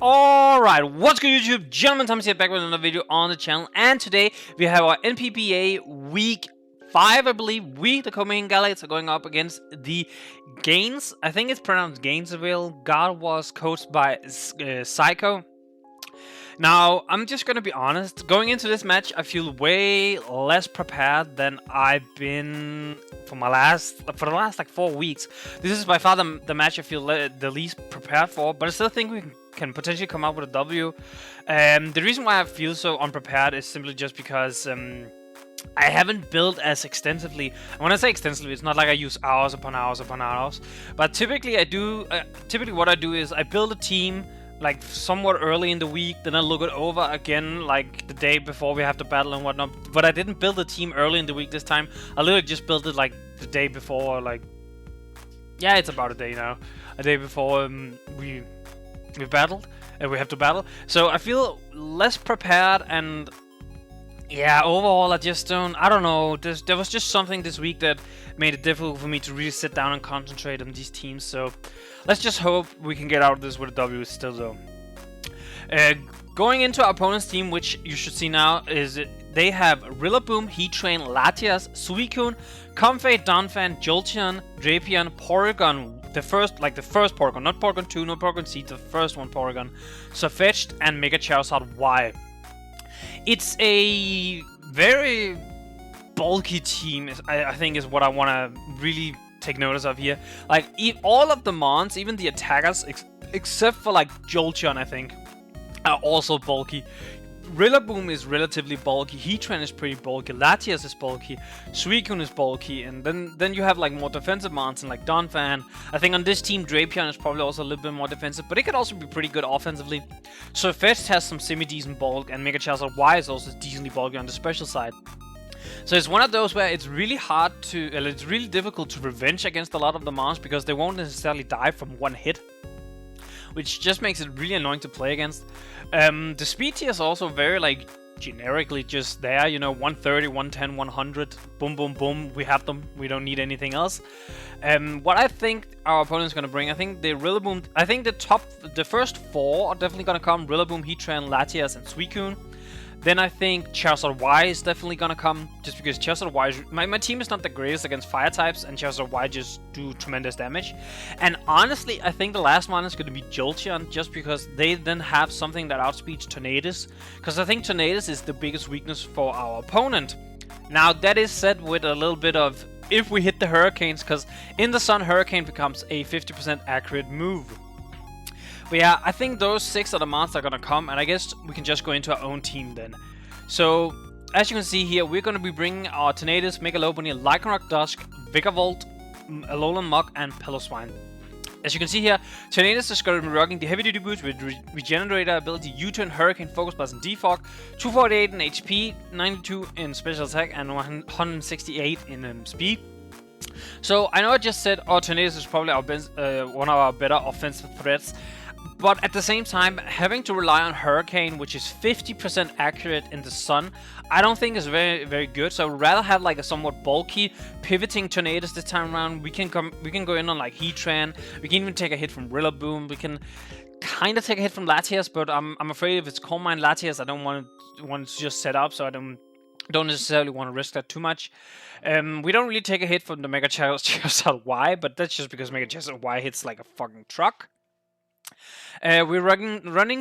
Alright, what's good YouTube? Gentlemen, Thomas here back with another video on the channel, and today we have our NPBA week 5, I believe. The Copenhagen Galaxies are going up against the I think it's pronounced Gainesville Gardevoirs, coached by Psyco. Now, I'm just gonna be honest, going into this match, I feel way less prepared than I've been for the last like 4 weeks. This is by far the match I feel the least prepared for, but I still think we can potentially come out with a W. The reason why I feel so unprepared is simply just because I haven't built as extensively. And when I say extensively, it's not like I use hours upon hours upon hours, but typically I do. Typically, what I do is I build a team like somewhat early in the week, then I look it over again like the day before we have to battle and whatnot. But I didn't build the team early in the week this time. I literally just built it like the day before, like, yeah, it's about a day now. A day before we battled, and we have to battle. So I feel less prepared, and yeah, overall I don't know, there was just something this week that made it difficult for me to really sit down and concentrate on these teams. So let's just hope we can get out of this with a W still though. Going into our opponent's team, which you should see now, is they have Rillaboom, Heattrain, LATIAS, Suicune, Comfey, Donphan, Jolteon, Drapion, Porygon, the first Porygon, not Porygon 2, not Porygon C, the first one Porygon, Sirfetch'd, and Mega Charizard Y. It's a very bulky team, I think is what I want to really take notice of here. Like, all of the mons, even the attackers, except for like Jolteon, I think, are also bulky. Rillaboom is relatively bulky, Heattrain is pretty bulky, LATIAS is bulky, Suicune is bulky, and then you have like more defensive mons like Donphan. I think on this team Drapion is probably also a little bit more defensive, but it could also be pretty good offensively. Sirfetch'd has some semi-decent bulk, and Mega Charizard Y is also decently bulky on the special side. So it's one of those where it's really it's really difficult to revenge against a lot of the mons because they won't necessarily die from one hit, which just makes it really annoying to play against. The speed tier is also very like generically just there, you know, 130, 110, 100, boom, boom, boom, we have them, we don't need anything else. What I think our opponent's gonna bring, I think the Rillaboom, I think the first 4 are definitely gonna come: Rillaboom, Heattrain, LATIAS, and Suicune. Then I think Charizard Y is definitely gonna come, just because Charizard Y, my team is not the greatest against fire types, and Charizard Y just do tremendous damage. And honestly, I think the last one is gonna be Jolteon, just because they then have something that outspeeds Tornadus, because I think Tornadus is the biggest weakness for our opponent. Now that is said with a little bit of if we hit the Hurricanes, because in the Sun Hurricane becomes a 50% accurate move. But yeah, I think those 6 are the monsters are gonna come, and I guess we can just go into our own team then. So, as you can see here, we're gonna be bringing our Tornadus, Mega Lopunny, Lycanroc Dusk, Vigavolt, Alolan Muk, and Piloswine. As you can see here, Tornadus is going to be rocking the heavy duty boots with Regenerator ability, U-turn, Hurricane, Focus Blast, and Defog, 248 in HP, 92 in special attack, and 168 in speed. So I know I just said our Tornadus is probably one of our better offensive threats, but at the same time, having to rely on Hurricane, which is 50% accurate in the Sun, I don't think is very, very good. So I would rather have like a somewhat bulky, pivoting Tornadus this time around. We can go in on like Heattrain. We can even take a hit from Rillaboom. We can kind of take a hit from LATIAS, but I'm afraid if it's Coal Mine LATIAS, I don't want to just set up, so I don't necessarily want to risk that too much. We don't really take a hit from the Mega Charizard Y, but that's just because Mega Charizard Y hits like a fucking truck. We're running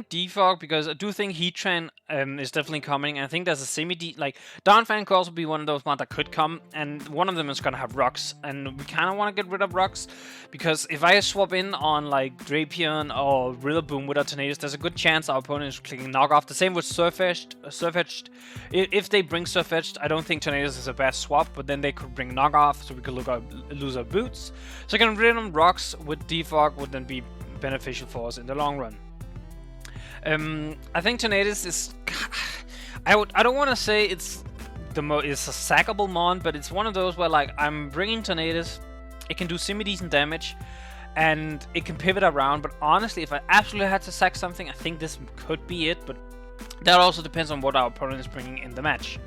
Defog because I do think Heattrain is definitely coming, and I think there's a like Donphan could also be one of those ones that could come, and one of them is gonna have rocks, and we kind of want to get rid of rocks because if I swap in on like Drapion or Rillaboom with our Tornadus, there's a good chance our opponent is clicking knockoff. The same with Sirfetch'd. If they bring Sirfetch'd, I don't think Tornadus is a bad swap, but then they could bring knockoff, so we could lose our boots. So getting rid of rocks with Defog would then be beneficial for us in the long run. I think Tornadus is I don't want to say it's a sackable mon, but it's one of those where like I'm bringing Tornadus, it can do semi-decent damage, and it can pivot around, but honestly, if I absolutely had to sack something, I think this could be it, but that also depends on what our opponent is bringing in the match.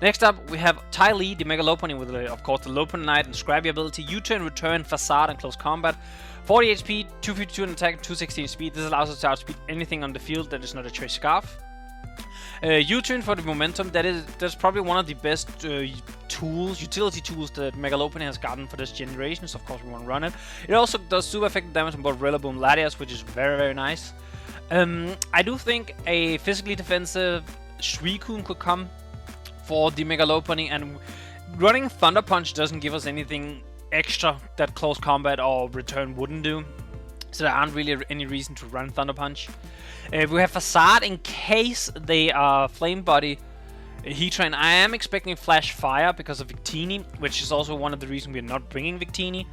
Next up, we have Ty Lee, the Mega Lopunny with, of course, the Lopunny Knight and Scrabby ability, U-turn, return, facade, and close combat. 40 HP, 252 in attack, 216 speed. This allows us to outspeed anything on the field that is not a choice scarf. U-turn for the momentum. That's probably one of the best utility tools that Megalopony has gotten for this generation. So of course we want to run it. It also does super effective damage on both Rillaboom and LATIAS, which is very, very nice. I do think a physically defensive Suicune could come for the Megalopony, and running Thunder Punch doesn't give us anything extra that close combat or return wouldn't do. So there aren't really any reason to run Thunder Punch. We have Facade in case they are Flame Body Heatran. I am expecting Flash Fire because of Victini, which is also one of the reasons we're not bringing Victini.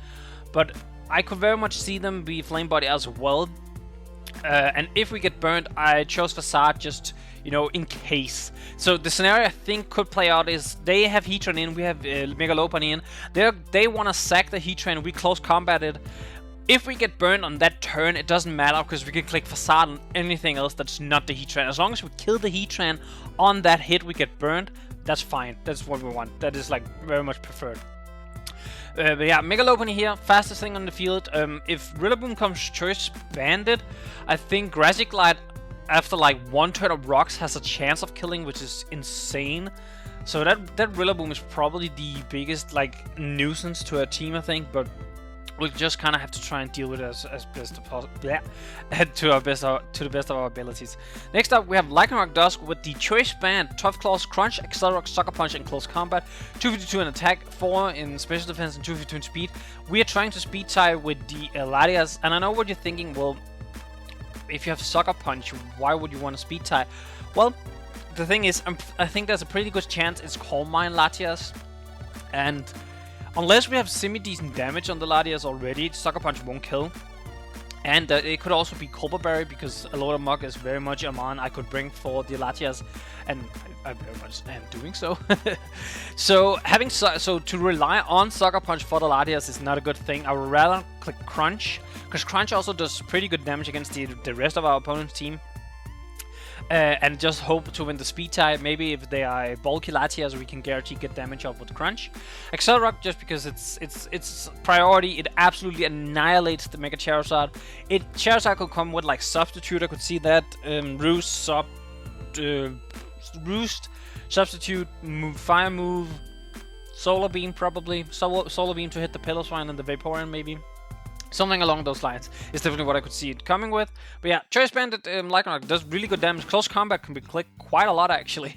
But I could very much see them be Flame Body as well. And if we get burned, I chose Facade just, you know, in case. So the scenario I think could play out is they have Heatran in, we have Megalopony in. They want to sack the Heatran, we close combat it. If we get burned on that turn, it doesn't matter because we can click Facade on anything else that's not the Heatran. As long as we kill the Heatran on that hit we get burned, that's fine. That's what we want. That is like very much preferred. But yeah, Megalopony here, fastest thing on the field. If Rillaboom comes Choice Bandit, I think Grassy Glide after like one turn of rocks has a chance of killing, which is insane. So that Rillaboom is probably the biggest like nuisance to our team, I think, but we'll just kind of have to try and deal with it as best possible. Yeah, to the best of our abilities. Next up, we have Lycanroc Dusk with the Choice Band, Tough Claws, Crunch, Accelerock, Sucker Punch, and Close Combat. 252 in attack, 4 in special defense, and 252 in speed. We are trying to speed tie with the LATIAS, and I know what you're thinking. Well, if you have Sucker Punch, why would you want to speed tie? Well, the thing is, I think there's a pretty good chance it's Calm Mind LATIAS, and unless we have semi-decent damage on the LATIAS already, Sucker Punch won't kill. And it could also be Copper Berry, because a lot of Mug is very much a mon I could bring for the LATIAS, and I very much am doing so. So to rely on Sucker Punch for the LATIAS is not a good thing. I would rather click Crunch, because Crunch also does pretty good damage against the rest of our opponent's team. And just hope to win the speed tie. Maybe if they are bulky LATIAS, we can guarantee get damage off with Crunch. Accelerock, just because it's priority, it absolutely annihilates the Mega Charizard. Charizard could come with like Substitute, I could see that. Roost, Substitute, Fire Move, Solar Beam probably. Solar Beam to hit the Piloswine and the Vaporeon maybe. Something along those lines is definitely what I could see it coming with. But yeah, Choice Bandit Lycanroc does really good damage. Close combat can be clicked quite a lot actually.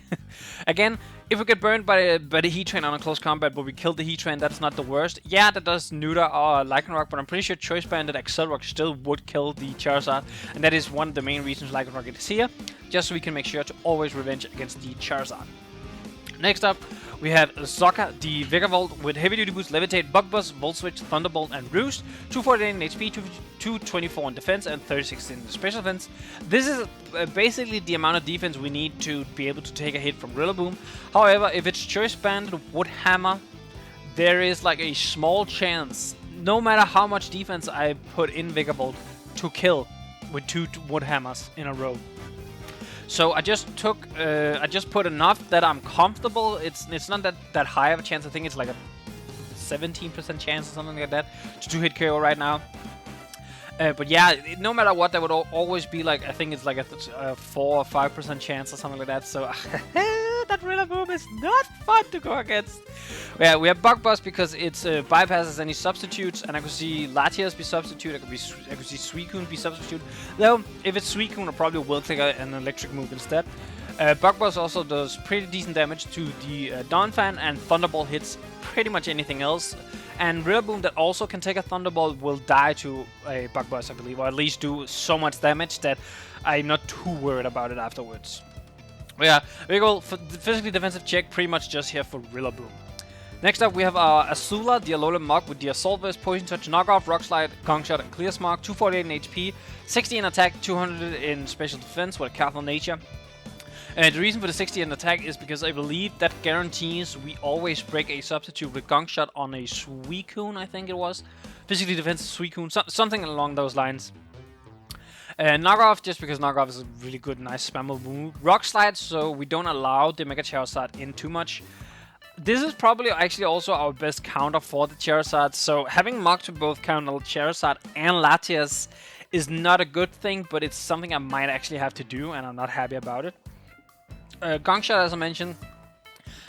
Again, if we get burned by the Heatran on a close combat, but we kill the Heatran, that's not the worst. Yeah, that does neuter our Lycanroc, but I'm pretty sure Choice Bandit Accelerock still would kill the Charizard, and that is one of the main reasons Lycanroc is here, just so we can make sure to always revenge against the Charizard. Next up, we have Zocca, the Vigavolt with Heavy Duty Boost, Levitate, Bug Buzz, Volt Switch, Thunderbolt, and Roost. 248 in HP, 224 in defense, and 36 in special defense. This is basically the amount of defense we need to be able to take a hit from Rillaboom. However, if it's Choice Bandit Wood Hammer, there is like a small chance, no matter how much defense I put in Vigavolt, to kill with 2 Wood Hammers in a row. So I just put enough that I'm comfortable. It's not that high of a chance. I think it's like a 17% chance or something like that to 2-hit KO right now. But yeah, no matter what, that would always be like, I think it's like a 4 or 5% chance or something like that. So that Rillaboom is not fun to go against. Yeah, we have Bug Buzz because it bypasses any substitutes, and I could see LATIAS be substitute. I could see Suicune be substitute. Though if it's Suicune, I probably will click an electric move instead. Bug Buzz also does pretty decent damage to the Donphan, and Thunderbolt hits pretty much anything else. And Rillaboom that also can take a Thunderbolt will die to a Bug Buzz, I believe, or at least do so much damage that I'm not too worried about it afterwards. But yeah, we go for the physically defensive check, pretty much just here for Rillaboom. Next up, we have Azula, the Alolan Mug with the Assault Vest, Poison Touch, Knockoff, Rock Slide, Gong Shot, and Clear Smog. 248 in HP, 60 in attack, 200 in special defense with a Careful Nature. And the reason for the 60 in attack is because I believe that guarantees we always break a substitute with Gong Shot on a Suicune, I think it was. Physically defensive Suicune, something along those lines. Knockoff, just because Knockoff is a really good, nice spammable move. Rock Slide, so we don't allow the Mega Charizard in too much. This is probably actually also our best counter for the Charizard. So having Mach to both counter Charizard and Latias is not a good thing, but it's something I might actually have to do, and I'm not happy about it. Gong Shot, as I mentioned,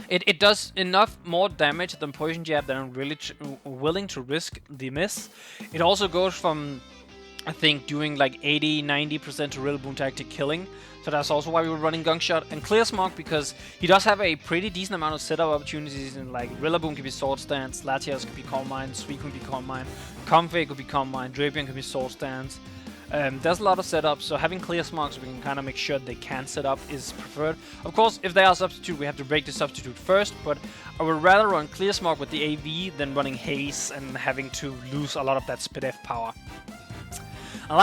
it does enough more damage than Poison Jab that I'm really willing to risk the miss. It also goes from, I think, doing like 80-90% to Rillaboom to actually killing. So that's also why we were running Gong Shot. And Clear Smog, because he does have a pretty decent amount of setup opportunities. And like Rillaboom could be Sword Stance, Latias could be Calm Mind, Suicune could be Calm Mind, Comfey could be Calm Mind, Drapion could be Sword Stance. There's a lot of setup, so having Clear Smog so we can kind of make sure they can set up is preferred. Of course, if they are substitute, we have to break the substitute first, but I would rather run Clear Smog with the AV than running Haze and having to lose a lot of that SpDef power. And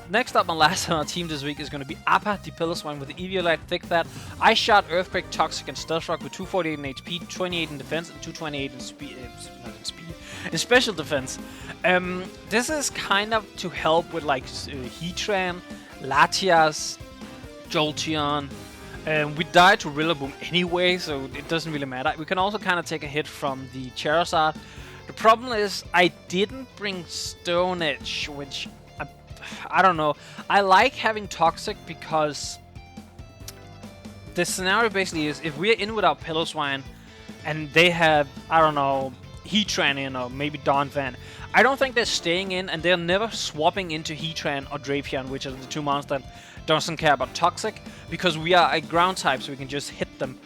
next up and last on our team this week is going to be Appa, the Piloswine with the Eviolite, Thick Fat, Ice Shot, Earthquake, Toxic, and Stealth Rock with 248 in HP, 28 in defense, and 228 in speed. In special defense. This is kind of to help with like Heatran, Latias, Jolteon. We died to Rillaboom anyway, so it doesn't really matter. We can also kind of take a hit from the Charizard. The problem is I didn't bring Stone Edge, which I don't know. I like having Toxic because the scenario basically is if we're in with our Piloswine and they have, I don't know, Heatran in or maybe Donphan, I don't think they're staying in, and they're never swapping into Heatran or Drapion, which are the two monsters that doesn't care about Toxic, because we are a ground type, so we can just hit them.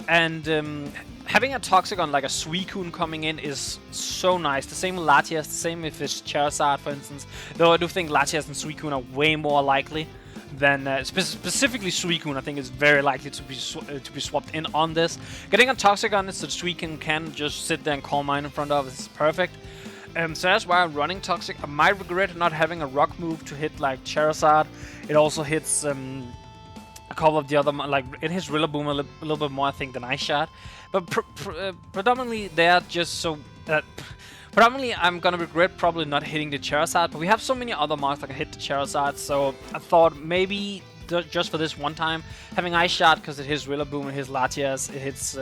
And having a Toxic on like a Suicune coming in is so nice. The same with Latias, the same if it's Charizard, for instance. Though I do think Latias and Suicune are way more likely than specifically Suicune. I think is very likely to be swapped in on this. Getting a Toxic on it so Suicune can just sit there and Calm Mind in front of it is perfect. So that's why I'm running Toxic. I might regret not having a Rock move to hit like Charizard. It also hits a couple of the other, like it hits Rillaboom a little bit more, I think, than Ice Shot. But predominantly they're just so. Predominantly, I'm gonna regret probably not hitting the Charizard, but we have so many other marks that can hit the Charizard, so I thought maybe just for this one time, having Ice Shot because it hits Rillaboom, it hits Latias, it hits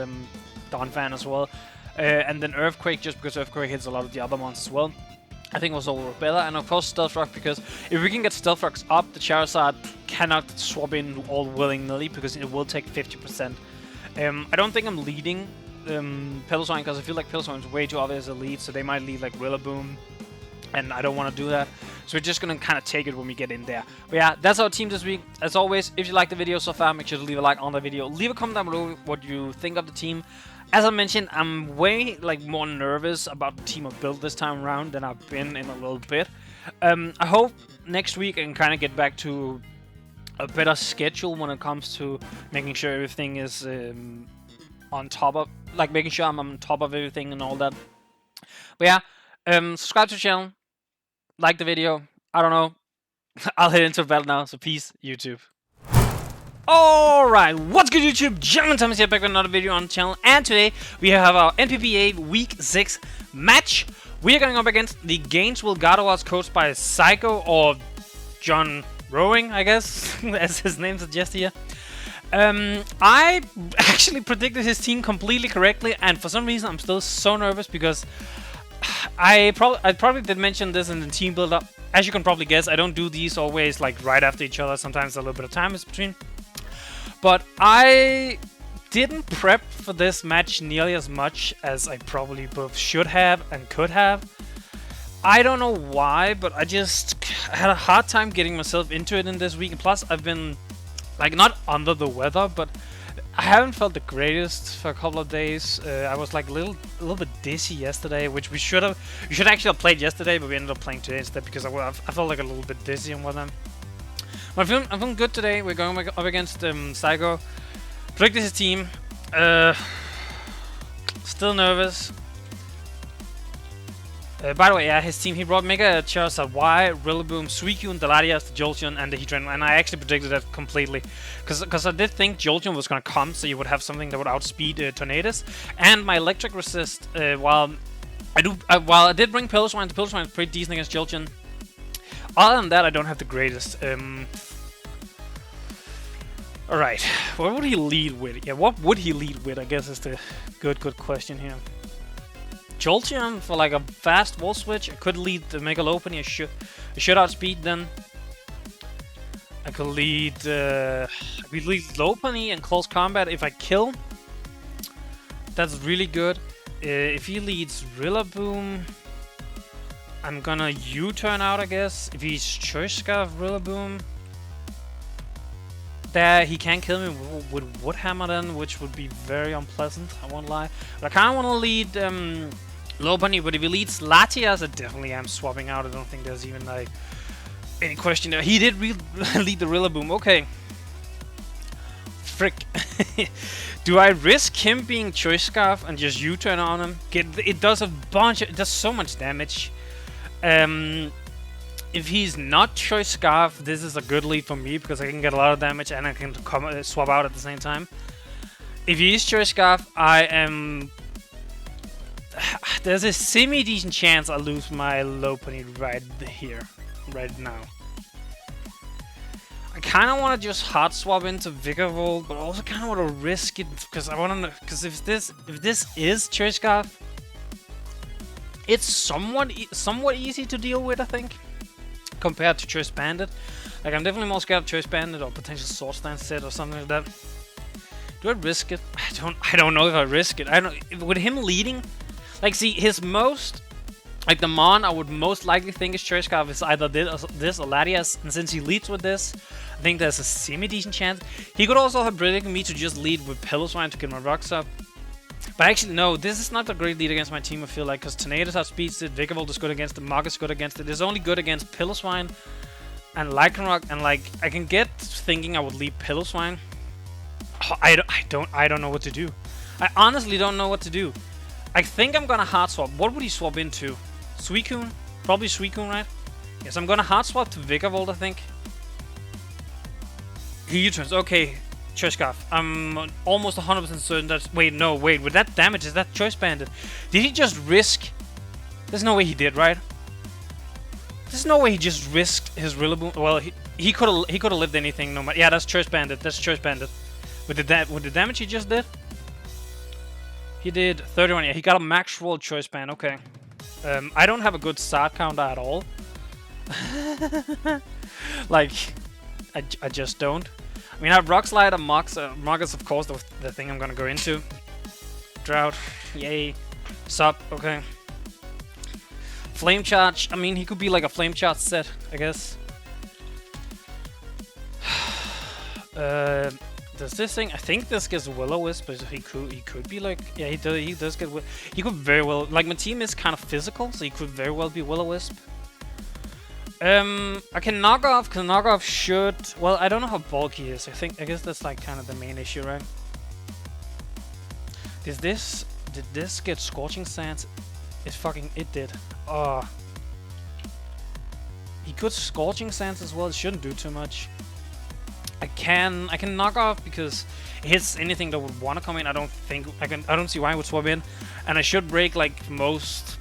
Donphan as well, and then Earthquake just because Earthquake hits a lot of the other monsters as well. I think was all better, and of course Stealth Rock, because if we can get Stealth Rocks up, the Charizard cannot swap in all willy-nilly because it will take 50%. I don't think I'm leading Piloswine because I feel like Piloswine is way too obvious a lead, so they might lead like Rillaboom, and I don't want to do that. So we're just gonna kind of take it when we get in there. But yeah, that's our team this week. As always, if you like the video so far, make sure to leave a like on the video. Leave a comment down below what you think of the team. As I mentioned, I'm way more nervous about the team I built this time around than I've been in a little bit. I hope next week I can kind of get back to a better schedule when it comes to making sure everything is on top of, like making sure I'm on top of everything and all that. But yeah, subscribe to the channel, like the video. I don't know. I'll head into battle now, so peace, YouTube. Alright, what's good YouTube? Gentlemen, Thomas here, back with another video on the channel, and today we have our NPBA Week 6 match. We are going up against the Gainesville Gardevoirs, coached by Psycho, or John Rowing, I guess, as his name suggests here. I actually predicted his team completely correctly, and for some reason I'm still so nervous because I probably did mention this in the team builder. As you can probably guess, I don't do these always like right after each other. Sometimes a little bit of time is between. But I didn't prep for this match nearly as much as I probably both should have and could have. I don't know why, but I just had a hard time getting myself into it in this week. And plus, I've been like not under the weather, but I haven't felt the greatest for a couple of days. I was like a little bit dizzy yesterday, which we should actually have played yesterday, but we ended up playing today instead because I felt like a little bit dizzy and whatnot. But I'm feeling good today. We're going up against Psycho. Predicted his team. Still nervous. By the way, yeah, his team, he brought Mega Charizard Y, Rillaboom, Suicune, the LATIAS, the Jolteon, and the Heatran, and I actually predicted that completely. Because I did think Jolteon was going to come, so you would have something that would outspeed Tornadus. And my Electric Resist, while I did bring Piloswine, the Piloswine is pretty decent against Jolteon. Other than that, I don't have the greatest. Alright, what would he lead with? Yeah, what would he lead with, I guess is the good question here. Jolteon for like a fast wall switch. I could lead the Mega Lopunny. I should outspeed then. I could lead Lopunny in close combat if I kill. That's really good. If he leads Rillaboom, I'm gonna U-turn out, I guess. If he's Choice Scarf Rillaboom, there he can kill me with Wood Hammer then, which would be very unpleasant, I won't lie. But I kinda wanna lead Lopunny, but if he leads Latias, I definitely am swapping out. I don't think there's even like any question there. He did lead the Rillaboom, okay. Frick. Do I risk him being Choice Scarf and just U-turn on him? It does it does so much damage. If he's not Choice Scarf, this is a good lead for me because I can get a lot of damage and I can swap out at the same time. If he is Choice Scarf, I am... There's a semi-decent chance I lose my Lopunny right here, right now. I kind of want to just hard swap into Vigavolt, but I also kind of want to risk it because I want to. Because if this is Choice Scarf, it's somewhat easy to deal with, I think, compared to Choice Bandit. Like I'm definitely more scared of Choice Bandit or potential Swords Dance set or something like that. Do I risk it? I don't know if I risk it. I don't. With him leading, like see his most. Like the Mon I would most likely think is Choice Scarf is either this or Latias, and since he leads with this, I think there's a semi-decent chance. He could also have predicted me to just lead with Piloswine to get my rocks up. But actually no, this is not a great lead against my team, I feel like, because Tornadus outspeeds it, Vigavolt is good against it, Mog is good against it. It's only good against Piloswine and Lycanroc, and like I can get thinking I would lead Piloswine. Oh, I don't know what to do. I honestly don't know what to do. I think I'm gonna hard swap. What would he swap into? Suicune? Probably Suicune, right? Yes, I'm gonna hard swap to Vigavolt, I think. He U-turns. Okay, Choice Scarf. I'm almost 100% certain that's... Wait, no, wait. With that damage, is that Choice Bandit? Did he just risk... There's no way he did, right? There's no way he just risked his Rillaboom. Well, he could have lived anything. No matter. Yeah, that's Choice Bandit. That's Choice Bandit. With the damage he just did? He did 31. Yeah, he got a max roll Choice Band. Okay. I don't have a good start counter at all. Like, I just don't. I mean, I have Rock Slide and Mog. Mog is, of course, the thing I'm gonna go into. Drought. Yay. Sup. Okay. Flame Charge. I mean, he could be like a Flame Charge set, I guess. Does this thing? I think this gets Will-O-Wisp, but he could be like, yeah, he does get. He could very well, like my team is kind of physical, so he could very well be Will-O-Wisp. I can knock off. Cause knock off should. Well, I don't know how bulky he is. I guess that's like kind of the main issue, right? Did this get Scorching Sands? It did. Oh. He could Scorching Sands as well. It shouldn't do too much. I can knock off because it hits anything that would want to come in. I don't see why I would swap in, and I should break like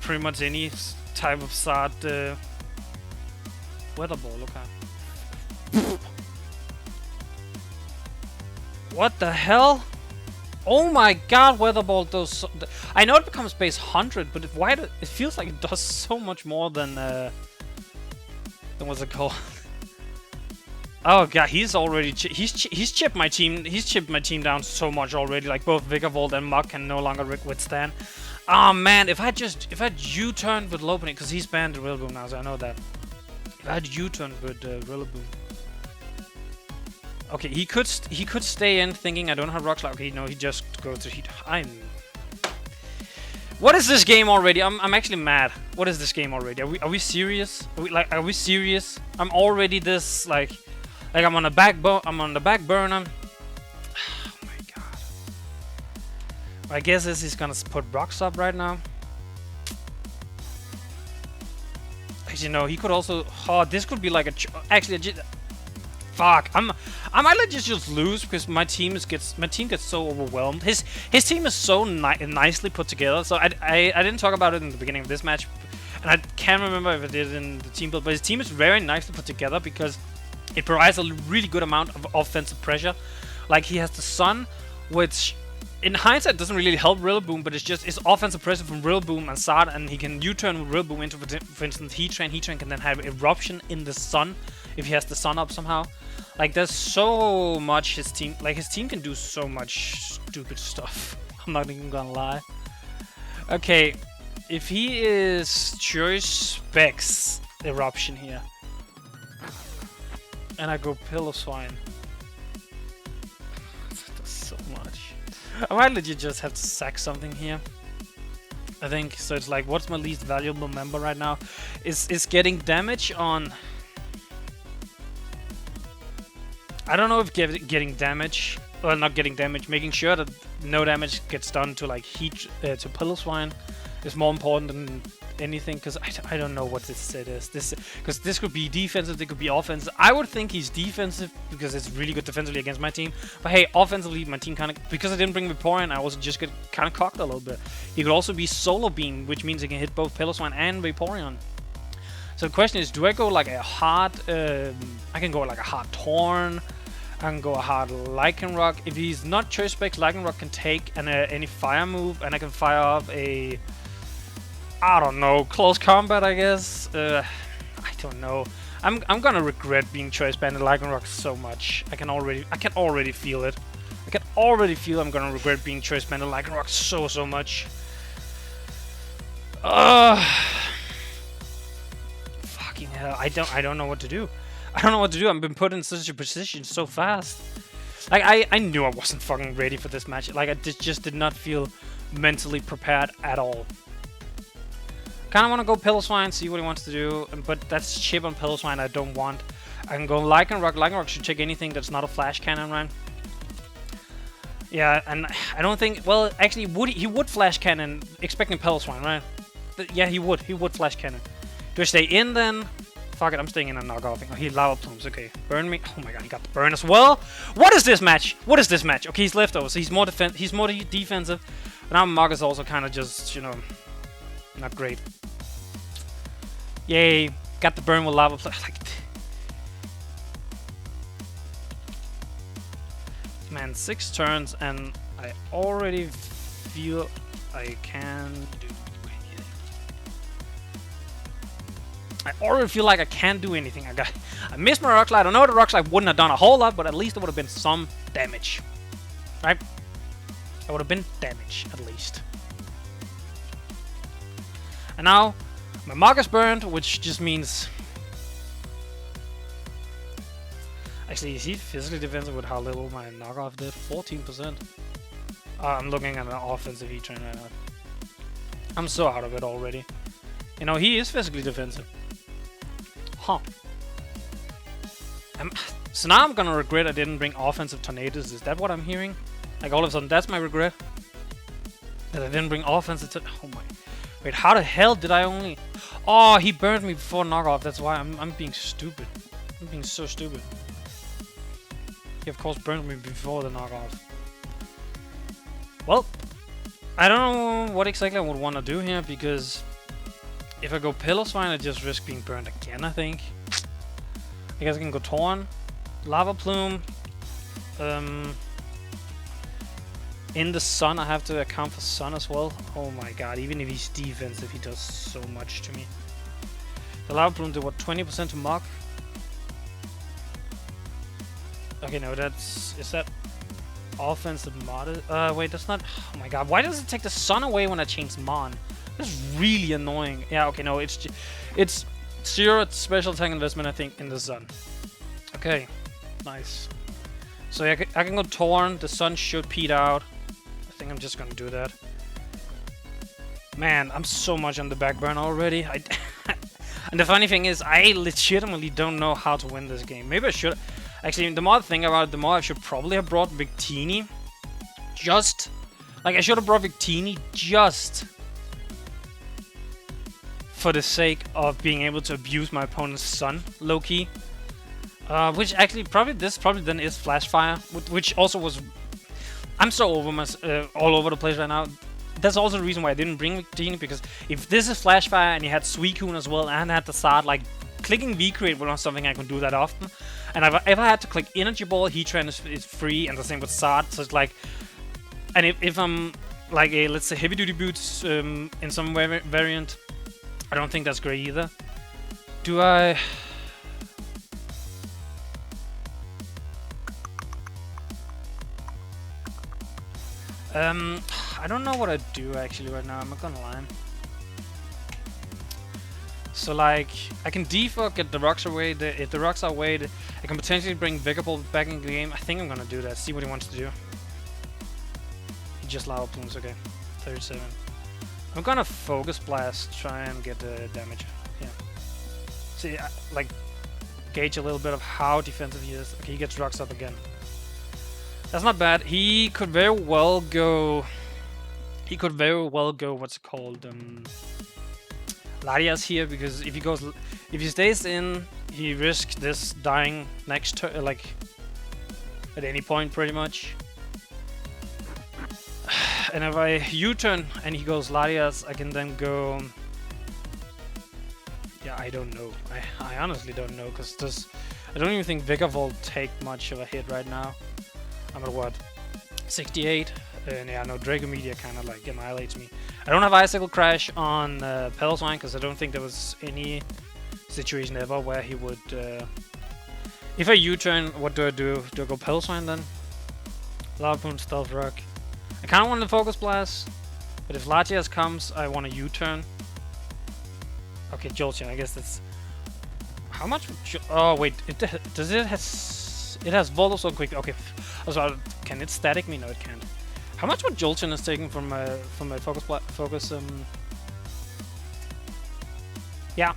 pretty much any type of Sard Weather Ball. Okay. What the hell? Oh my God! Weather Ball does. I know it becomes base 100, but it feels like it does so much more than what's it called? Oh God, he's already he's chipped my team. He's chipped my team down so much already. Like both Vigavolt and Mog can no longer withstand. Oh man, if I U-turn with Lopunny, because he's banned Rillaboom now, so I know that. If I had U-turn with Rillaboom, okay, he could stay in thinking I don't have Rock Slide. Okay, no, he just goes to Heat. What is this game already? I'm actually mad. What is this game already? Are we serious? Are we serious? I'm already this like I'm on the back burner. Oh my God. I guess he's gonna put rocks up right now. Actually, no, he could also. Oh, this could be like a. Actually, fuck. I might let just lose because my team gets so overwhelmed. His team is so nicely put together. So I didn't talk about it in the beginning of this match, and I can't remember if I did in the team build. But his team is very nicely put together because it provides a really good amount of offensive pressure. Like he has the Sun, which in hindsight doesn't really help Rillaboom, but it's offensive pressure from Rillaboom and Zard, and he can U-turn with Rillaboom into, for instance, Heat Train. Heat Train can then have Eruption in the Sun if he has the Sun up somehow. Like there's so much his team can do so much stupid stuff. I'm not even gonna lie. Okay, if he is choice specs Eruption here, and I go Piloswine. That's so much. I might legit just have to sack something here. I think so. It's like, what's my least valuable member right now? Is getting damage on. I don't know if getting damage, well, not getting damage, making sure that no damage gets done to like Heat to Piloswine is more important than anything, because I don't know what this set is. Because this could be defensive, it could be offensive. I would think he's defensive because it's really good defensively against my team. But hey, offensively, my team kind of, because I didn't bring Vaporeon, I was just get kind of cocked a little bit. He could also be Solar Beam, which means he can hit both Piloswine and Vaporeon. So the question is, do I go like a hard? I can go like a hard Torn. I can go a hard Lycanroc. If he's not choice specs, Lycanroc can take any fire move, and I can fire off a, I don't know, close combat, I guess. I don't know. I'm gonna regret being choice banded Lycanroc so much. I can already feel it. I can already feel I'm gonna regret being choice banded Lycanroc so much. Fucking hell! I don't know what to do. I don't know what to do. I've been put in such a position so fast. Like I knew I wasn't fucking ready for this match. Like I just did not feel mentally prepared at all. Kind of want to go Piloswine, see what he wants to do, but that's chip on Piloswine I don't want. I can go Lycanroc. Lycanroc should take anything that's not a Flash Cannon, right? Yeah, and I don't think, well, actually, he would Flash Cannon expecting Piloswine, right? Yeah, he would Flash Cannon. Do I stay in then? Fuck it, I'm staying in and knock off. Oh, he Lava Plumes, okay. Burn me. Oh my god, he got the burn as well. What is this match? What is this match? Okay, he's leftovers, so he's more defensive. But now Marcus also kind of just, you know, not great. Yay, got the burn with Lava Plumes. Like, man, 6 turns and I already feel I can do anything. I already feel like I can't do anything. I missed my Rock Slide. I know the Rock Slide wouldn't have done a whole lot, but at least it would have been some damage. Right? It would have been damage, at least. And now, my Marcus burned, which just means... Actually, is he physically defensive with how little my knockoff did? 14%. I'm looking at an offensive Heat Train right now. I'm so out of it already. You know, he is physically defensive. Huh. So now I'm gonna regret I didn't bring offensive Tornadoes. Is that what I'm hearing? Like all of a sudden, that's my regret? That I didn't bring offensive oh my... Wait, how the hell did I only... Oh, he burned me before knockoff. That's why I'm being stupid. I'm being so stupid. He of course burned me before the knockoff. Well, I don't know what exactly I would want to do here, because if I go Piloswine, I just risk being burned again, I think. I guess I can go Torn, Lava Plume. In the Sun, I have to account for Sun as well. Oh my god, even if he's defensive, he does so much to me. The Lava Plume did what, 20% to Mach? Okay, no, that's... Is that offensive mod? Wait, that's not... Oh my god, why does it take the Sun away when I change Mon? That's really annoying. Yeah, okay, no, it's 0 special attack investment, I think, in the Sun. Okay, nice. So yeah, I can go Torn. The Sun should peat out. I think I'm just gonna do that. Man, I'm so much on the back burn already. And the funny thing is, I legitimately don't know how to win this game. Maybe I should... Actually, the more I think about it, the more I should probably have brought Victini. Just... Like, I should have brought Victini just... for the sake of being able to abuse my opponent's Sun, low-key. Which actually, this probably then is Flash Fire, which also was... I'm so over my... all over the place right now. That's also the reason why I didn't bring Victini, because if this is Flash Fire and you had Suicune as well, and had the Zard, like, clicking V-Create was not something I can do that often. And if I had to click Energy Ball, Heat Train is free, and the same with Sod. So it's like, and if I'm like a, let's say, Heavy Duty Boots in some variant, I don't think that's great either. Do I? I don't know what I do actually right now. I'm not gonna lie. So like, I can default, get the rocks away. If the rocks are away, I can potentially bring Vigorbolt back in the game. I think I'm gonna do that. See what he wants to do. He just lava plumes. Okay, 37. I'm gonna Focus Blast, try and get the damage. Yeah. See, like, gauge a little bit of how defensive he is. Okay, he gets rocks up again. That's not bad. He could very well go. He could very well go. What's it called? LATIAS here, because if he stays in, he risks this dying next turn, like at any point, pretty much. And if I U-turn and he goes LATIAS, I can then go. Yeah, I don't know. I honestly don't know, because I don't even think Vigorbolt take much of a hit right now. I'm at what? 68? And yeah, no, Draco Meteor kind of like annihilates me. I don't have Icicle Crash on Pedal Swine, because I don't think there was any situation ever where he would... If I U-turn, what do? Do I go Pedal Swine then? Lava Plume, Stealth Rock. I kind of want to Focus Blast, but if LATIAS comes, I want to U-turn. Okay, Jolteon, I guess that's... How much? Oh wait, it has Voloso quick. Okay, so can it static me? No, it can't. How much would Jolteon is taking from my Focus? Yeah.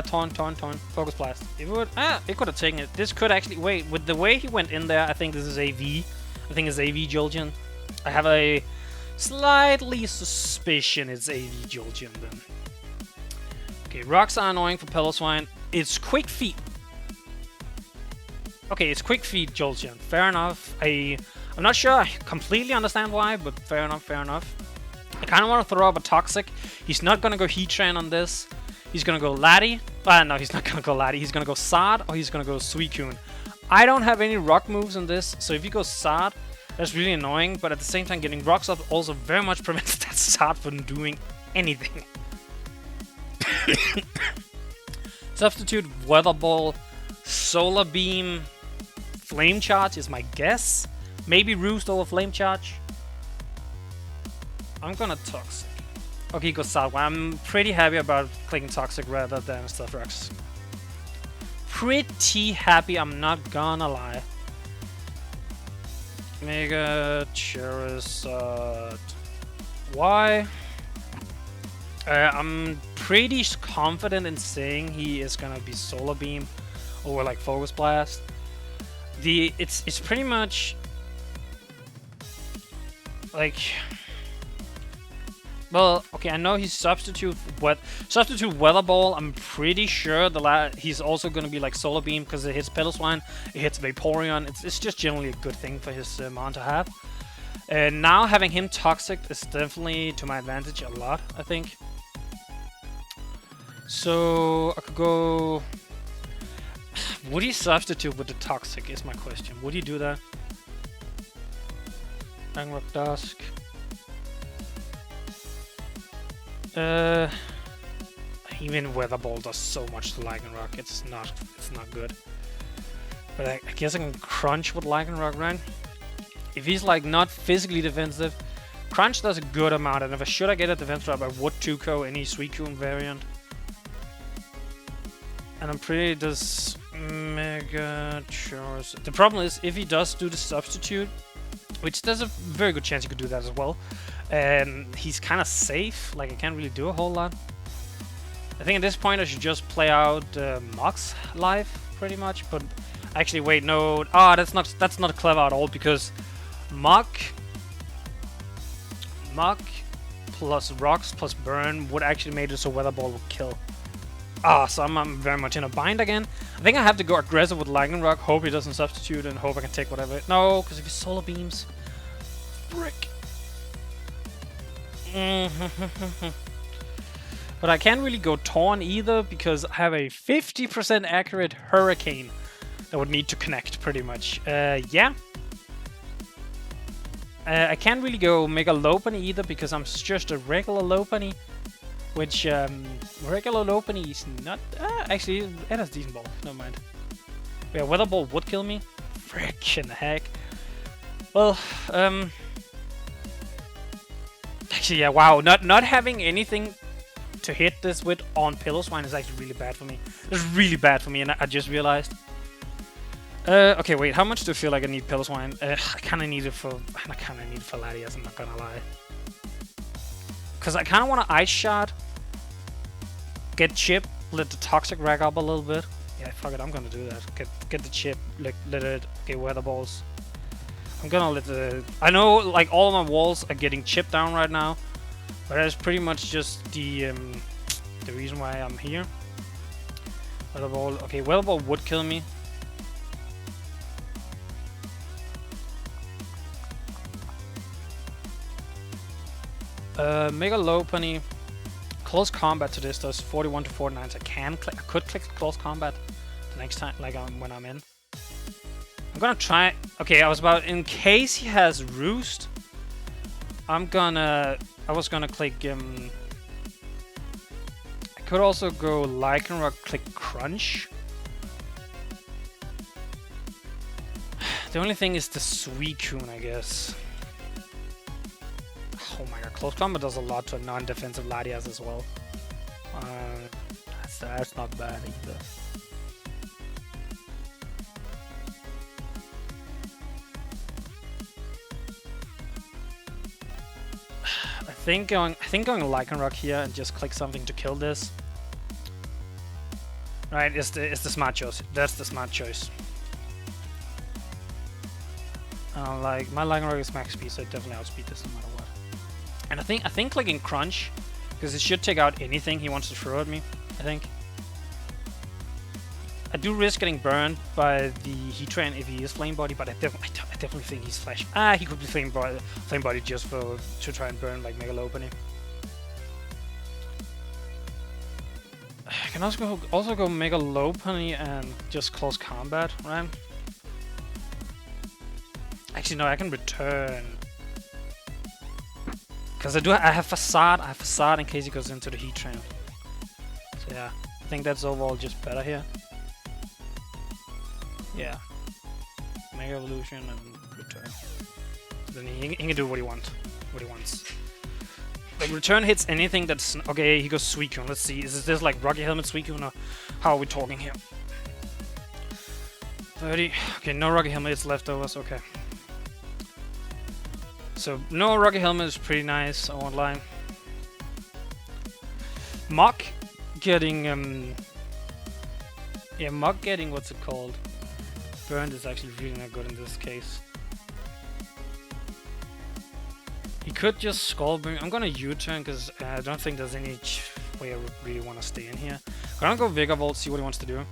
Torn. Focus Blast. It would. It could have taken it. This could actually wait. With the way he went in there, I think this is AV. I think it's AV Jolteon. I have a slightly suspicion it's AV Jolteon then. Okay, rocks are annoying for Pedal Swine. It's Quick Feet. Okay, it's Quick Feet Jolteon. Fair enough. I'm not sure I completely understand why, but fair enough. I kind of want to throw up a Toxic. He's not going to go Heat Train on this. He's going to go Lati. No, he's not going to go Lati. He's going to go Sod, or he's going to go Suicune. I don't have any rock moves on this, so if he goes Sod, that's really annoying, but at the same time, getting rocks up also very much prevents that Sod from doing anything. Substitute Weather Ball, Solar Beam, Flame Charge is my guess. Maybe Roost over Flame Charge. I'm gonna Toxic. Okay, he goes Sod. I'm pretty happy about clicking Toxic rather than Stealth Rocks. Pretty happy, I'm not gonna lie. Mega Charizard. Why? I'm pretty confident in saying he is gonna be Solar Beam or like Focus Blast. It's pretty much like, well, okay, I know he's substitute Weather Ball. I'm pretty sure he's also gonna be like Solar Beam because it hits Pedal Swine, it hits Vaporeon. It's just generally a good thing for his mon to have. And now having him Toxic is definitely to my advantage a lot, I think. So I could go. Would he substitute with the Toxic is my question. Would he do that? Ragnarok Dusk. Even Weather Ball does so much to Lycanroc. It's not good. But I guess I can Crunch with Lycanroc, right? If he's like not physically defensive, Crunch does a good amount. And if I get a defense drop, I would 2-ko any Suicune variant. And I'm pretty does Mega Charizard. The problem is if he does do the substitute, which there's a very good chance he could do that as well. And he's kind of safe. Like I can't really do a whole lot. I think at this point I should just play out Mox live pretty much. But actually, wait, no. Ah, that's not clever at all because Mach plus Rocks plus Burn would actually make it so Weather Ball would kill. Ah, so I'm very much in a bind again. I think I have to go aggressive with Lycanroc, hope he doesn't substitute, and hope I can take whatever. No, because if he Solar Beams... Frick. But I can't really go Torn either because I have a 50% accurate Hurricane that would need to connect pretty much. Yeah. I can't really go Mega Lopunny either because I'm just a regular Lopunny. Which, regular Lopunny is not... actually, it has decent ball. Never mind. Yeah, Weather Ball would kill me. Frickin' heck. Well, actually, yeah, wow. Not having anything to hit this with on Pillow-Swine is actually really bad for me. It's really bad for me, and I just realized. Okay, wait. How much do I feel like I need Pillow-Swine? I kind of need it for... I kind of need it for LATIAS, I'm not gonna lie. Because I kind of want to Ice Shot, get Chip, let the Toxic rack up a little bit. Yeah, fuck it, I'm gonna do that. Get the Chip, let it get Weather Balls. I'm gonna let the... I know, like, all of my walls are getting chipped down right now, but that's pretty much just the reason why I'm here. Weather Ball... Okay, Weather Ball would kill me. Mega Lopunny. Close combat to this does 41 to 49, so I could click close combat the next time, like when I'm in. I'm gonna try... Okay, I was about... In case he has Roost, I was gonna click... I could also go Lycanroc, click Crunch. The only thing is the Suicune, I guess. Oh my god, close combat does a lot to a non-defensive LATIAS as well. That's not bad either. I think going Lycanroc here and just click something to kill this. Right, it's the smart choice. That's the smart choice. Like my Lycanroc is max speed, so it definitely outspeed this no matter what. And I think clicking Crunch, because it should take out anything he wants to throw at me. I think. I do risk getting burned by the Heatran if he is Flame Body, but I definitely think he's Flash. He could be Flame Body just to try and burn like Mega Lopunny. I can also go Mega Lopunny and just close combat, right? Actually, no, I can return. Because I have Facade. I have Facade in case he goes into the Heatran. So yeah, I think that's overall just better here. Yeah. Mega Evolution and return. Then he can do what he wants. Like return hits anything that's... Okay, he goes Suicune. Let's see. Is this like Rocky Helmet Suicune or how are we talking here? 30. Okay, no Rocky Helmet. It's leftovers. Okay. So no Rocky Helmet is pretty nice. I won't lie. Mach getting yeah, Mach getting what's it called? Burned is actually really not good in this case. He could just Skull Beam. I'm gonna U-turn because I don't think there's any way I really want to stay in here. I'm gonna go Vigor Volt, see what he wants to do.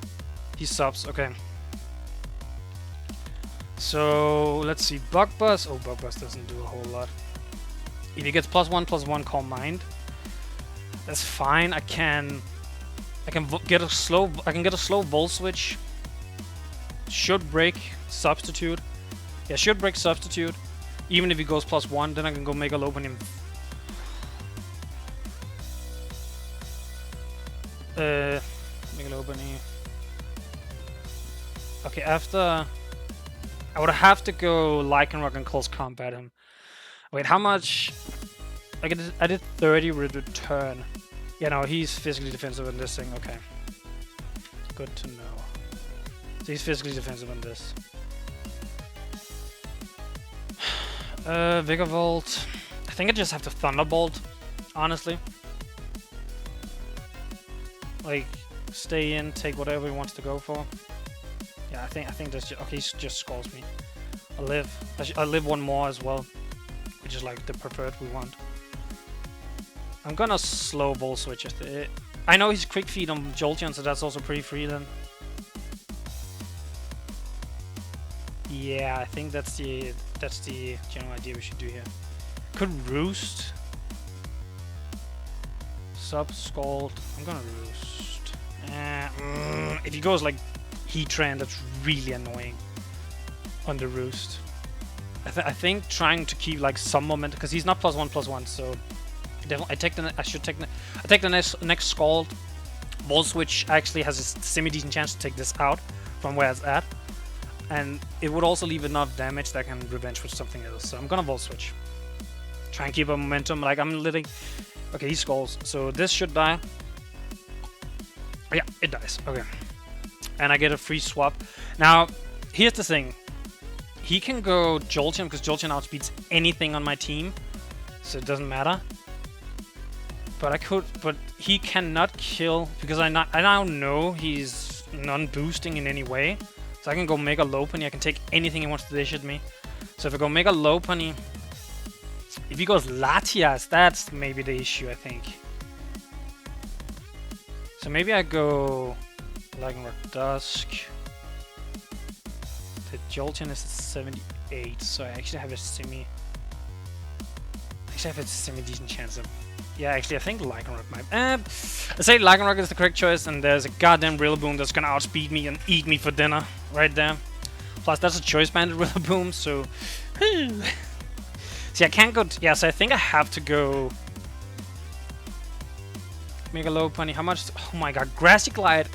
He subs, okay. So let's see, Bug Buzz. Oh, Bug Buzz doesn't do a whole lot. If he gets +1/+1 Calm Mind, that's fine. I can get a slow Volt Switch. Should break Substitute. Yeah, should break Substitute. Even if he goes +1, then I can go Mega Lopunny. Mega Lopunny. Okay, after I would have to go Lycanroc and close combat him. Wait, how much? I did 30 with return. Yeah, no, he's physically defensive in this thing. Okay, good to know. So he's physically defensive in this. Vigor Volt. I think I just have to Thunderbolt, honestly. Like, stay in, take whatever he wants to go for. Yeah, I think that's just, okay. He just scalds me. I live one more as well, which is like the preferred we want. I'm gonna slow Volt Switch. I know he's Quick Feed on Jolteon, so that's also pretty free then. Yeah, I think that's the general idea we should do here. Could Roost. Sub, Scald. I'm gonna Roost. If he goes like Heatran, that's really annoying on the Roost. I think trying to keep like some momentum, because he's not +1/+1, so definitely I should take the next Scald. Volt Switch actually has a semi-decent chance to take this out from where it's at, and it would also leave enough damage that I can revenge with something else. So I'm gonna Volt Switch. Try and keep a momentum. Like I'm literally. Okay, he Scalds, so this should die. Yeah, it dies. Okay, and I get a free swap. Now, here's the thing. He can go Jolteon because Jolteon outspeeds anything on my team, so it doesn't matter. But he cannot kill because I now know he's non-boosting in any way. So I can go Mega Lopunny. I can take anything he wants to dish at me. So if I go Mega Lopunny, if he goes Latias, that's maybe the issue, I think. So maybe I go Lycanroc Dusk. The Jolteon is at 78, so I actually have a semi-decent chance of. Yeah, actually, I think Lycanroc might. I say Lycanroc is the correct choice, and there's a goddamn Rillaboom that's gonna outspeed me and eat me for dinner right there. Plus, that's a choice banded Rillaboom, so. See, I can't go. Yeah, so I think I have to go. Mega Lopunny. How much? Oh my god, Grassy Glide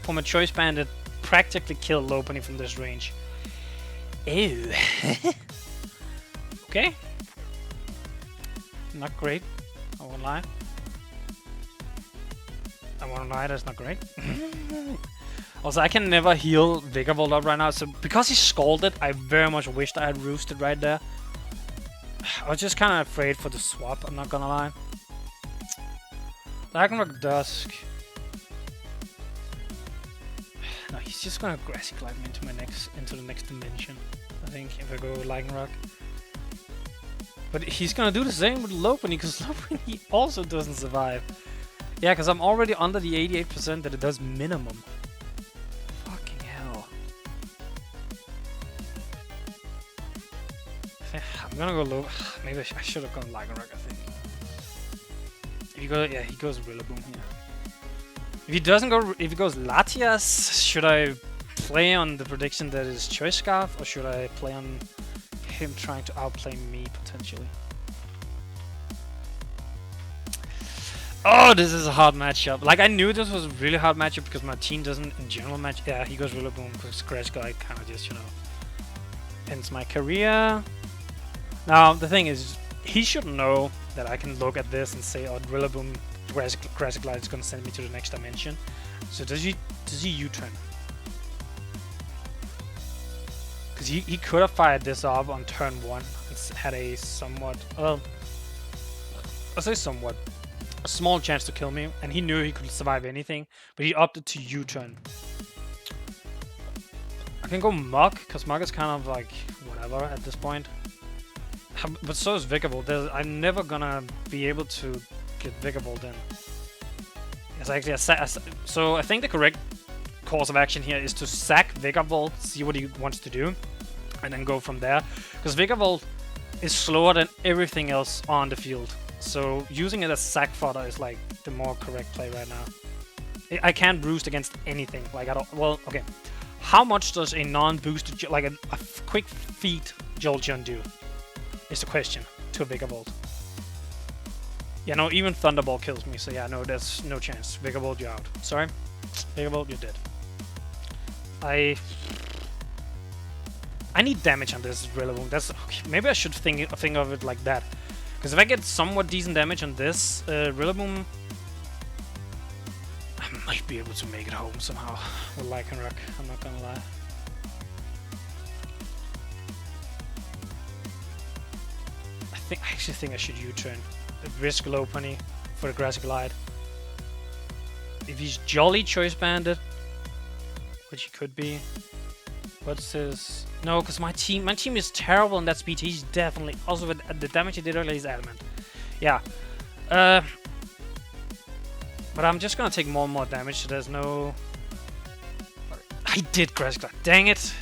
from a choice banded practically kill Lopunny from this range. Ew. Okay. Not great. I won't lie. That's not great. Also, I can never heal Vigavolt up right now, so because he Scalded, I very much wished I had Roosted right there. I was just kind of afraid for the swap, I'm not gonna lie. Lycanroc Dusk. No, he's just gonna Grassy Glide me into the next dimension, I think, if I go Lycanroc. But he's gonna do the same with Lopunny, because Lopunny also doesn't survive. Yeah, because I'm already under the 88% that it does minimum. Fucking hell. I'm gonna go low. Maybe I should have gone Lycanroc, I think. If he goes Rillaboom here. If he doesn't go, if he goes Latias, should I play on the prediction that is Choice Scarf, or should I play on him trying to outplay me potentially? Oh, this is a hard matchup. Like, I knew this was a really hard matchup because my team doesn't in general match. Yeah, he goes Rillaboom because Grass Glide kind of just, ends my career. Now, the thing is, he should know that I can look at this and say, oh, Rillaboom, Grass Glide is going to send me to the next dimension. So does he U-turn? Because he could have fired this off on turn 1 and had a somewhat, well, I'll say somewhat, a small chance to kill me, and he knew he could survive anything, but he opted to U-turn. I can go Muk, because Muk is kind of like whatever at this point. But so is Vigavolt. I'm never gonna be able to get Vigavolt in. It's actually so I think the correct course of action here is to sack Vigavolt, see what he wants to do, and then go from there. Because Vigavolt is slower than everything else on the field. So using it as sack fodder is like the more correct play right now. I can't roost against anything. Like I don't. Well, okay. How much does a non-boosted, like a quick feet Jolteon do? Is the question to a Vigavolt. Yeah, no, even Thunderbolt kills me. So yeah, no, there's no chance. Vigavolt, you're out. Sorry, Vigavolt, you're dead. I need damage on this Rillaboom. That's okay. Maybe I should think of it like that. Because if I get somewhat decent damage on this Rillaboom, I might be able to make it home somehow with Lycanroc. I'm not gonna lie. I actually think I should U-turn. Risk Lopunny for the Grass Glide. If he's Jolly Choice Banded, which he could be. What's his? No, because my team is terrible in that speed. He's definitely also with the damage he did earlier. He's adamant. Yeah. But I'm just gonna take more and more damage. So there's no. I did Grass Glide. Dang it.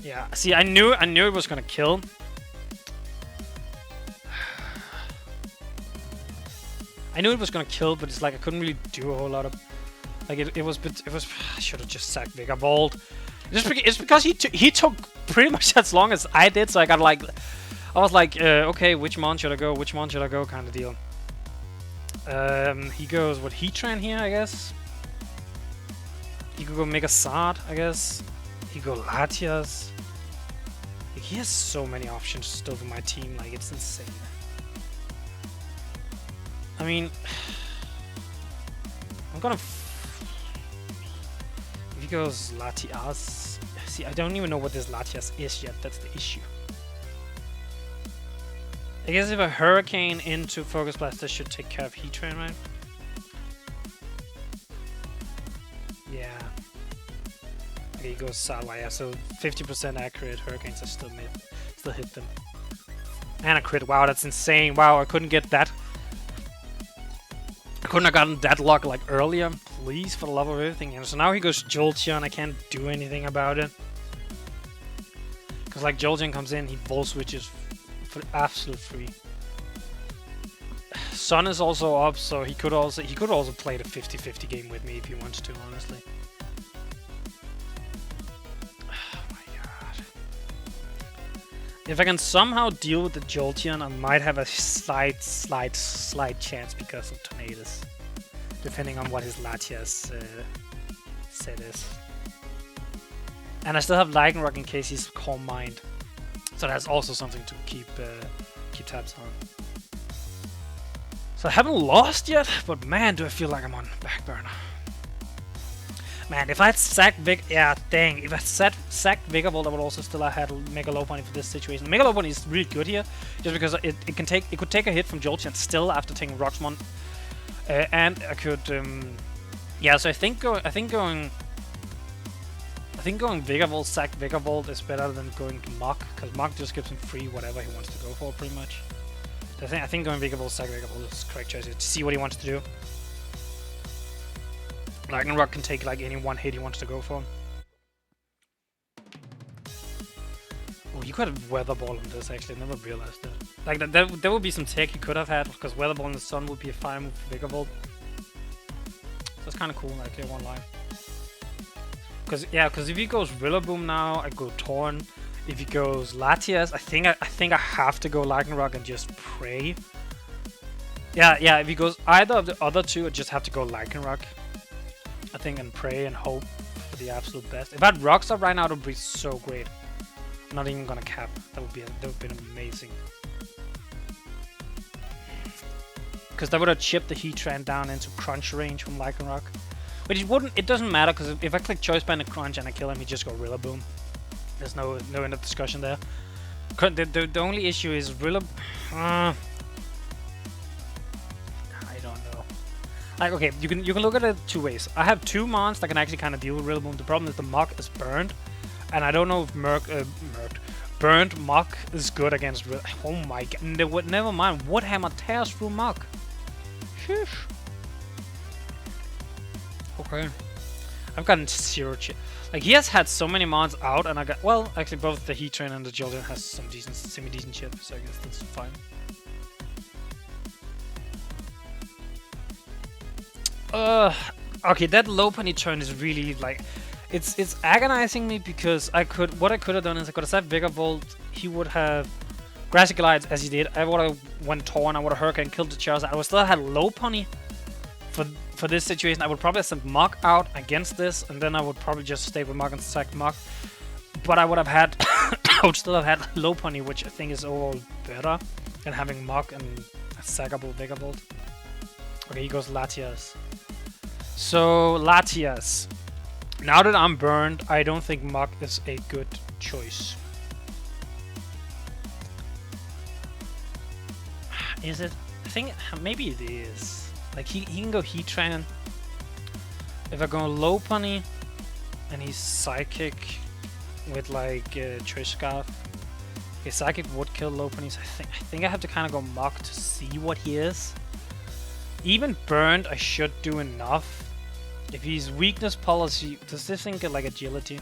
Yeah. See, I knew it was gonna kill. I knew it was gonna kill, but it's like I couldn't really do a whole lot of. Like it was. I should have just sacked Vigavolt. It's because he took pretty much as long as I did, so I got like. I was like, okay, which mon should I go? Which mon should I go? Kind of deal. He goes what Heatran here, I guess. He could go Mega Sard, I guess. He could go Latias. Like, he has so many options still for my team, like it's insane. I mean, I'm gonna. If he goes Latias, see, I don't even know what this Latias is yet. That's the issue. I guess if a Hurricane into Focus Blast, this should take care of Heatran, right? Yeah. Okay, he goes Salwaya, so 50% accurate Hurricanes. I still hit them. And a crit. Wow, that's insane. Wow, I couldn't get that. I couldn't have gotten that luck like earlier. Please, for the love of everything. And so now he goes Jolteon. I can't do anything about it. Because like Jolteon comes in, he Volt Switches for absolute free. Sun is also up, so he could also play the 50-50 game with me if he wants to, honestly. Oh my god. If I can somehow deal with the Jolteon, I might have a slight chance because of Tornadus. Depending on what his Latias set is. And I still have Lycanroc in case he's Calm Mind. So that's also something to keep tabs on. So I haven't lost yet, but man, do I feel like I'm on back burner. Man, if I had sacked if I sacked Vigavolt, I would also still have had Mega Lopunny for this situation. Mega Lopunny is really good here, just because it could take a hit from Jolteon still after taking Roxmon, and I could yeah. So I think going Vigavolt, sack Vigavolt is better than going Mach, because Mach just gives him free whatever he wants to go for, pretty much. I think going Vigavolt, sack Vigavolt is the correct choice to see what he wants to do. Lycanroc can take like any one hit he wants to go for. Oh, he could have Weather Ball on this, actually. I never realized that. Like, there would be some tech he could have had, because Weather Ball in the Sun would be a fire move for Vigavolt. So it's kind of cool, actually, I won't lie. Because if he goes Rillaboom now, I go Torn. If he goes Latias, I think I have to go Lycanroc and just pray. Yeah, if he goes either of the other two, I just have to go Lycanroc. I think, and pray and hope for the absolute best. If I had Rocks up right now, it would be so great. I'm not even gonna cap. That would have been amazing. Because that would have chipped the Heatran down into crunch range from Lycanroc. But it doesn't matter, because if I click Choice Band and Crunch and I kill him, he just go Rillaboom. There's no end of discussion there. The only issue is Rillaboom. I don't know. Like, okay, you can look at it two ways. I have two mons that can actually kind of deal with Rillaboom. The problem is the Mach is burned, and I don't know if burned Mach is good against oh my god. Never mind. Wood Hammer tears through Mach. Sheesh. Okay. I've gotten zero chip. Like, he has had so many mons out, and I got, well, actually both the Heatran and the Jolteon has some semi-decent chip, so I guess that's fine. Okay, that Lopunny turn is really, like, it's agonizing me, because what I could have done is I could have set Vigavolt, he would have Grassy Glides as he did, I would have went Torn, I would have Hurricane, killed the Charizard, I would still have had Lopunny for this situation. I would probably have sent Mach out against this, and then I would probably just stay with Mach and sack Mach. But I would have had, I would still have had Lopunny, which I think is overall better than having Mach and a sackable Vigavolt. Okay, he goes Latias. So, Latias. Now that I'm burned, I don't think Mach is a good choice. Is it? I think maybe it is. Like, he can go Heatran. If I go Lopunny and he's Psychic with like Choice Scarf. Okay, Psychic would kill Lopunny. So I think I have to kind of go Mach to see what he is. Even burned, I should do enough. If he's Weakness Policy, does this thing get like Agility?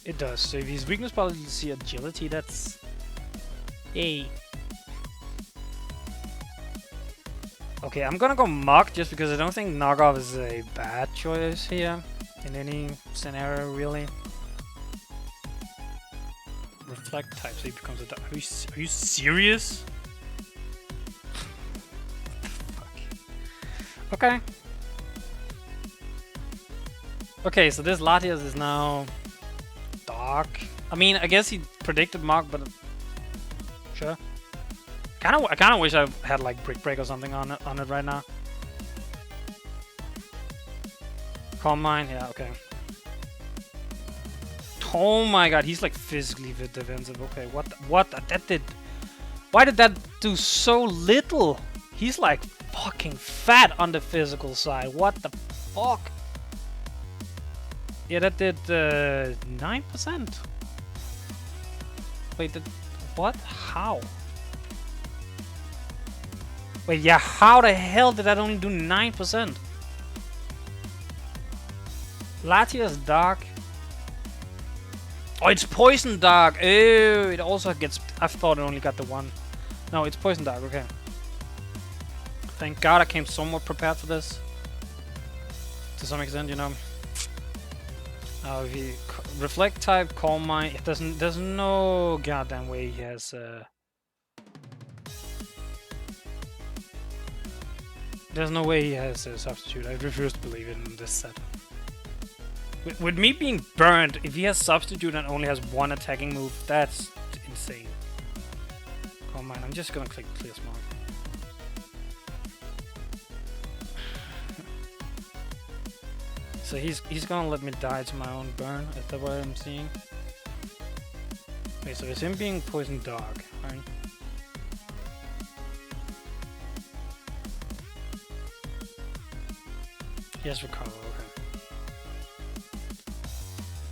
It does. So if he's Weakness Policy Agility, that's a. Okay, I'm gonna go Mog just because I don't think knockoff is a bad choice here in any scenario, really. Reflect type, so he becomes a. Are you serious? Fuck. Okay. Okay, so this Latias is now dark. I mean, I guess he predicted Mog, but sure. I kind of wish I had like Brick Break or something on it right now. Calm Mind, yeah, okay. Oh my god, he's like physically defensive. Okay, what that did? Why did that do so little? He's like fucking fat on the physical side. What the fuck? Yeah, that did 9%. Wait, what? How? Wait, yeah, how the hell did that only do 9%? Latias Dark. Oh, it's Poison Dark. Oh, it also gets... I thought it only got the one. No, it's Poison Dark, okay. Thank God I came somewhat prepared for this. To some extent, you know. If he Reflect type, Calm Mind. There's no goddamn way he has... There's no way he has a substitute. I refuse to believe it in this set. With me being burned, if he has substitute and only has one attacking move, that's insane. Come on, I'm just gonna click Clear Smog. So he's gonna let me die to my own burn. Is that what I'm seeing? Wait, so it's him being Poison Dog, right? Yes, recover, okay.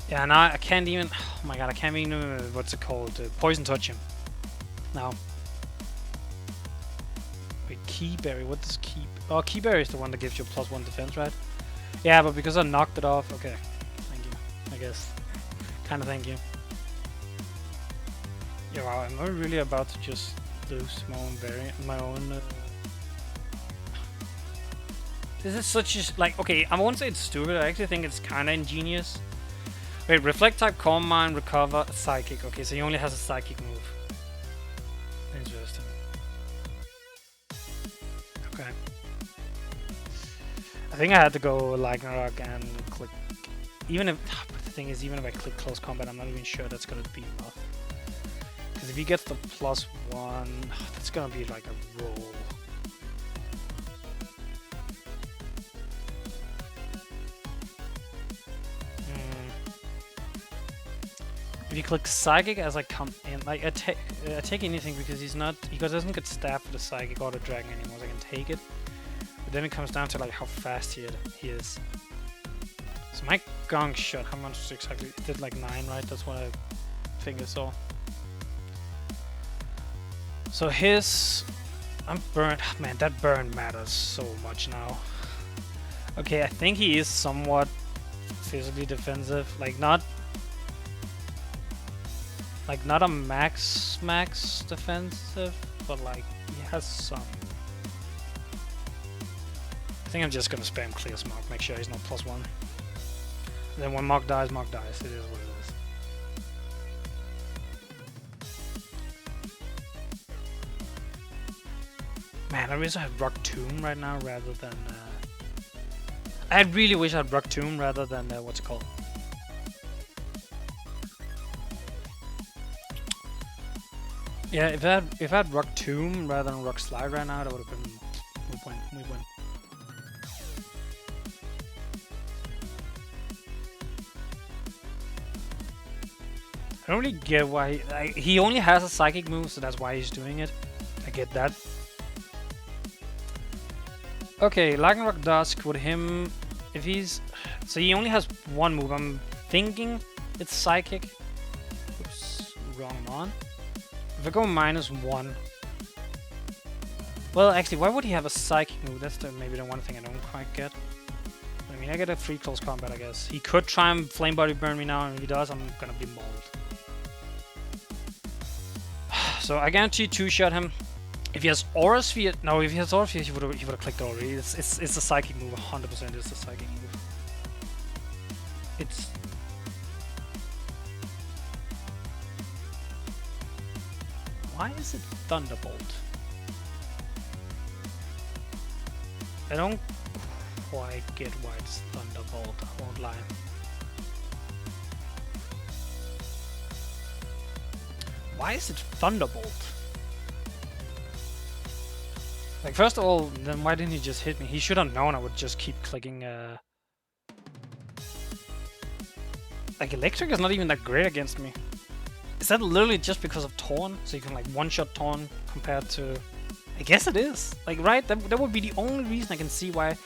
Yeah, now I can't even... Oh my god, I can't even... what's it called? Poison Touch him. Now. Wait, Keyberry, what does Key... Oh, Keyberry is the one that gives you +1 defense, right? Yeah, but because I knocked it off... Okay, thank you, I guess. Kinda thank you. Yeah, wow, am I really about to just lose my own berry... my own... This is such a... like, okay, I won't say it's stupid, I actually think it's kinda ingenious. Wait, Reflect type, Calm Mind, Recover, Psychic. Okay, so he only has a Psychic move. Interesting. Okay. I think I had to go Ragnarok and click... Even if... But the thing is, even if I click Close Combat, I'm not even sure that's gonna be enough. Because if he gets the +1, that's gonna be like a roll. If you click Psychic as I come in, like I take anything because he doesn't get stabbed for the Psychic or the Dragon anymore, so I can take it. But then it comes down to like how fast he is. So my Gong shot, how much exactly? It did like 9, right? That's what I think I saw. So his... I'm burned. Man, that burn matters so much now. Okay, I think he is somewhat physically defensive. Like not a max defensive, but like he has some. I think I'm just gonna spam Clear Smog, make sure he's not +1. And then when Mog dies, Mog dies. It is what it is. Man, I wish I had Rock Tomb right now rather than... I really wish I had Rock Tomb rather than... what's it called? Yeah, if I had Rock Tomb rather than Rock Slide right now, that would have been... We win. I don't really get why... he only has a Psychic move, so that's why he's doing it. I get that. Okay, Ragnarok Dusk with him... If he's... So he only has one move. I'm thinking it's Psychic. Oops, wrong one. If I go -1... Well, actually, why would he have a Psychic move? That's maybe the one thing I don't quite get. I mean, I get a free Close Combat, I guess. He could try and Flame Body Burn me now, and if he does, I'm gonna be mauled. So I guarantee 2-shot him. If he has Aura Sphere, no, if he has Aura Sphere, he would have clicked already. It's a psychic move, 100%. It's a psychic move. It's why is it Thunderbolt? I don't quite get why it's Thunderbolt. I won't lie. Why is it Thunderbolt? Like, first of all, then why didn't he just hit me? He should have known I would just keep clicking, Like, Electric is not even that great against me. Is that literally just because of Torn? So you can, like, one-shot Torn compared to... I guess it is. Like, right? That would be the only reason I can see why...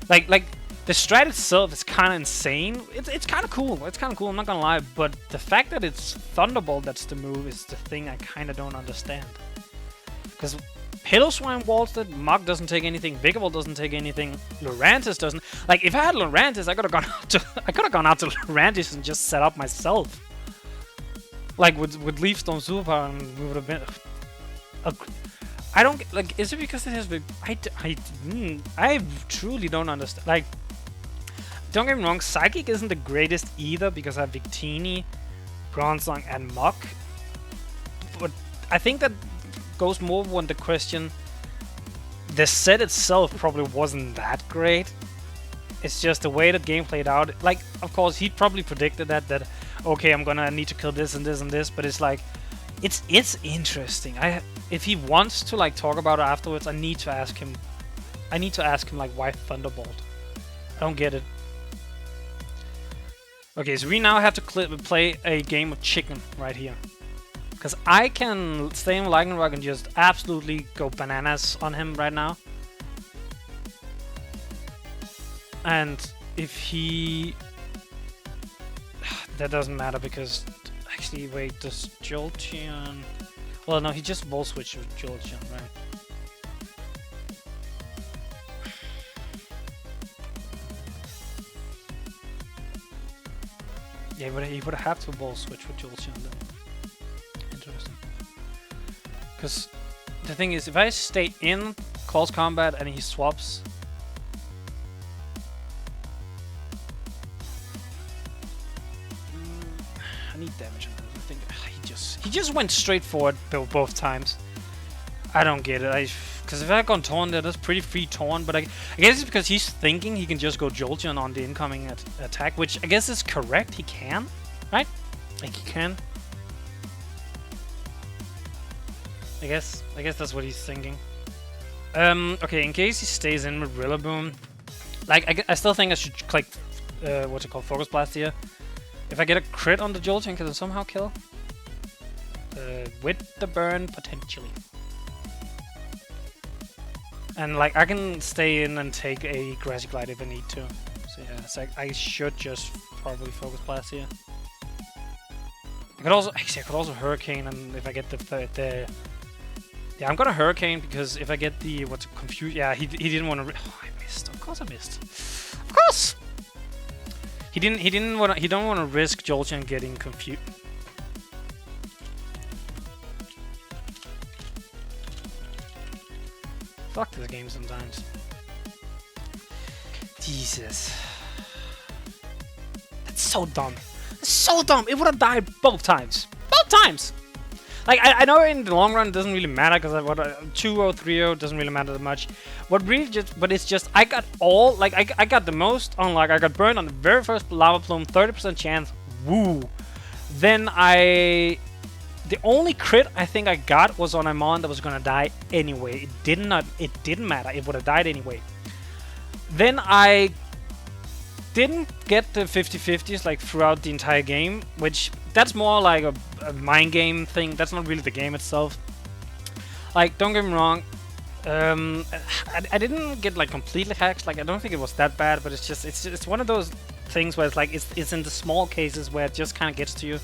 Like, the strat itself is kind of insane. It's kind of cool. It's kind of cool, I'm not gonna lie. But the fact that it's Thunderbolt that's the move is the thing I kind of don't understand. Because... Hillswine waltzed it, Mog doesn't take anything, Vigavolt doesn't take anything, Lurantis doesn't. Like, if I had Lurantis, I could have gone out to Lurantis and just set up myself. Like with Leaf Storm Superpower, and we would have been. I don't like. Is it because it has been? I truly don't understand. Like, don't get me wrong, Psychic isn't the greatest either because I have Victini, Bronzong, and Mog. But I think that goes more on the question. The set itself probably wasn't that great. It's just the way the game played out. Like, of course, he probably predicted that okay, I'm gonna need to kill this and this and this. But it's like, it's interesting. If he wants to like talk about it afterwards, I need to ask him. Like, why Thunderbolt? I don't get it. Okay, so we now have to play a game of chicken right here. Because I can stay in Lightning Rock and just absolutely go bananas on him right now. And if he... That doesn't matter because... Actually, wait, does Jolteon... Well, no, he just Volt Switch with Jolteon, right? Yeah, but he would have to Volt Switch with Jolteon then. Interesting. Because the thing is, if I stay in close combat and he swaps... I need damage on this. I think he just went straight forward both times. I don't get it. Because if I had gone Torn there, that's pretty free Torn. But I guess it's because he's thinking he can just go Jolteon on the incoming attack, which I guess is correct. He can, right? Like, he can. I guess that's what he's thinking. Okay, in case he stays in with Rillaboom, like I still think I should click what's it called, Focus Blast here. If I get a crit on the Jolteon, can it somehow kill? With the burn, potentially. And like I can stay in and take a Grassy Glide if I need to. So yeah, so I should just probably Focus Blast here. I could also Hurricane, and if I get the yeah, I'm gonna Hurricane because if I get the confused. Yeah, he didn't want to. Oh, I missed. Of course I missed. Of course. He don't want to risk Jolteon getting confused. Fuck this game sometimes. Jesus. That's so dumb. That's so dumb. It would have died both times. Both times. Like, I know in the long run it doesn't really matter because 2-0, 3-0 doesn't really matter that much. But it's just, I got all, like, I got the most on, like, I got burned on the very first Lava Plume, 30% chance, woo. Then the only crit I think I got was on a mon that was gonna die anyway. It didn't matter, it would have died anyway. Then I didn't get the 50-50s like throughout the entire game, which that's more like a mind game thing. That's not really the game itself. Like, don't get me wrong, I didn't get like completely hacked. Like, I don't think it was that bad, but it's one of those things where it's like it's in the small cases where it just kind of gets to you.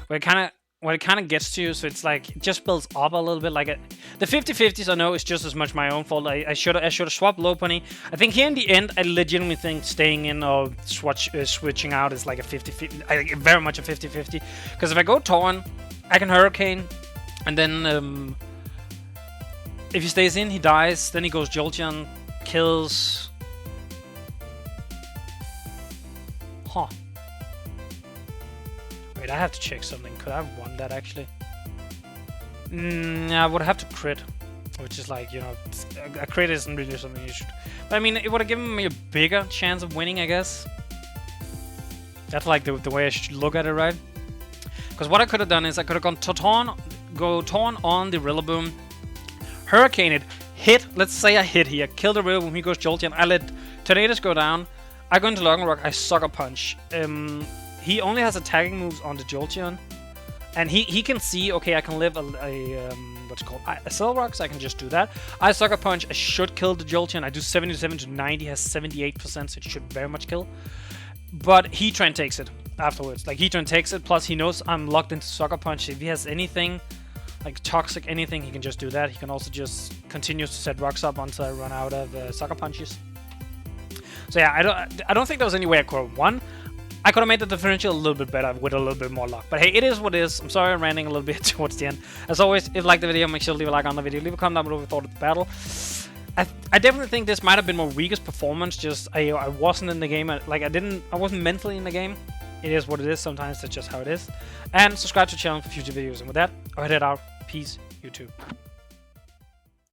Where it kind of gets to you, so it's like it just builds up a little bit. Like the 50-50s, I know is just as much my own fault. I should have swapped Lopunny. I think here in the end, I legitimately think staying in or switching out is like a 50-50. Very much a 50-50. Because if I go Torn, I can Hurricane, and then If he stays in, he dies. Then he goes Jolteon, kills. Huh. Wait, I have to check something. Could I have won that actually? I would have to crit, which is like, you know, a crit isn't really something you should. But I mean, it would have given me a bigger chance of winning, I guess. That's like the way I should look at it, right? Because what I could have done is I could have gone Torn on the Rillaboom, Hurricane it, hit. Let's say I hit here, kill the Rillaboom. He goes Jolteon. I let Tornadus go down. I go into Rock, I Sucker Punch. He only has attacking moves on the Jolteon, and he can see, okay, I can live what's it called, a Cell Rock, so I can just do that. I Sucker Punch, I should kill the Jolteon. I do 77 to 90, has 78%, so it should very much kill. But Heatran takes it afterwards. Like, Heatran takes it, plus he knows I'm locked into Sucker Punch. If he has anything, like Toxic, anything, he can just do that. He can also just continue to set rocks up until I run out of Sucker Punches. So yeah, I don't think there was any way I could have won. I could have made the differential a little bit better with a little bit more luck. But hey, it is what it is. I'm sorry I'm ranting a little bit towards the end. As always, if you liked the video, make sure to leave a like on the video. Leave a comment down below what you thought of the battle. I definitely think this might have been my weakest performance. Just I wasn't in the game. I wasn't mentally in the game. It is what it is. Sometimes that's just how it is. And subscribe to the channel for future videos. And with that, I'll head out. Peace, YouTube.